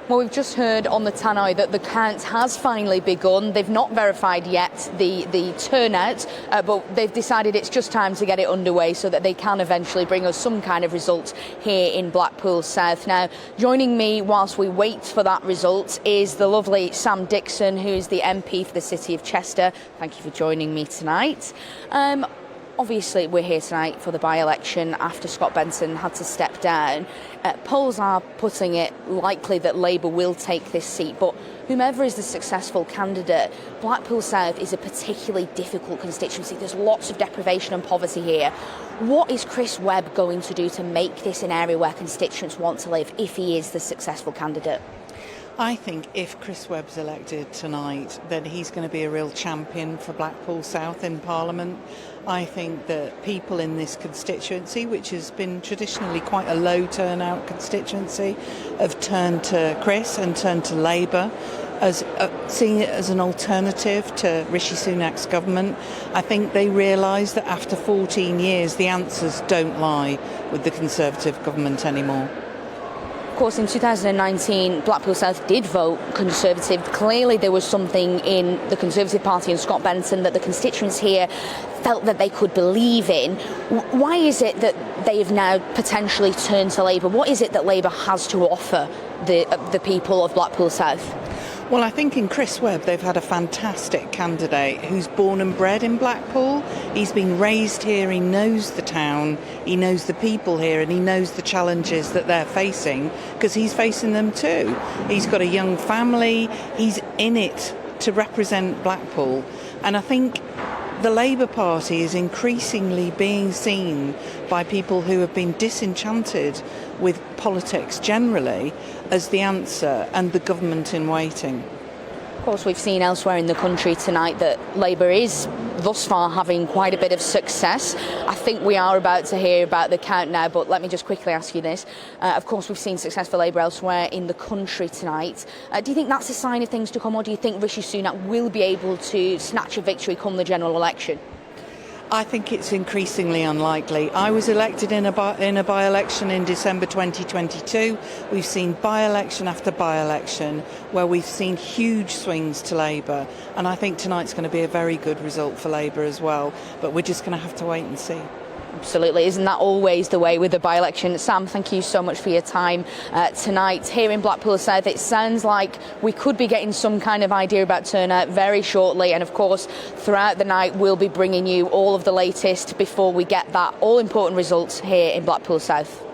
Well, we've just heard on the tannoy that the count has finally begun. They've not verified yet the turnout, but they've decided it's just time to get it underway so that they can eventually bring us some kind of result here in Blackpool South. Now, joining me whilst we wait for that result is the lovely Sam Dixon, who's the MP for the City of Chester. Thank you for joining me tonight. Obviously, we're here tonight for the by-election after Scott Benson had to step down. Polls are putting it likely that Labour will take this seat, but whomever is the successful candidate, Blackpool South is a particularly difficult constituency. There's lots of deprivation and poverty here. What is Chris Webb going to do to make this an area where constituents want to live if he is the successful candidate? I think if Chris Webb's elected tonight, then he's going to be a real champion for Blackpool South in Parliament. I think that people in this constituency, which has been traditionally quite a low turnout constituency, have turned to Chris and turned to Labour, as seeing it as an alternative to Rishi Sunak's government. I think they realise that after 14 years, the answers don't lie with the Conservative government anymore. Of course, in 2019, Blackpool South did vote Conservative. Clearly, there was something in the Conservative Party and Scott Benson that the constituents here felt that they could believe in. Why is it that they've now potentially turned to Labour? What is it that Labour has to offer the people of Blackpool South? Well, I think in Chris Webb they've had a fantastic candidate who's born and bred in Blackpool. He's been raised here, he knows the town, he knows the people here, and he knows the challenges that they're facing because he's facing them too. He's got a young family, he's in it to represent Blackpool. And I think the Labour Party is increasingly being seen by people who have been disenchanted with politics generally as the answer and the government in waiting. Of course, we've seen elsewhere in the country tonight that Labour is thus far having quite a bit of success. I think we are about to hear about the count now, but let me just quickly ask you this. Of course, we've seen success for Labour elsewhere in the country tonight. Do you think that's a sign of things to come, or do you think Rishi Sunak will be able to snatch a victory come the general election? I think it's increasingly unlikely. I was elected in a by-election in December 2022. We've seen by-election after by-election where we've seen huge swings to Labour, and I think tonight's going to be a very good result for Labour as well, but we're just going to have to wait and see. Absolutely. Isn't that always the way with the by-election? Sam, thank you so much for your time tonight here in Blackpool South. It sounds like we could be getting some kind of idea about turnout very shortly, and of course throughout the night we'll be bringing you all of the latest before we get that all-important results here in Blackpool South.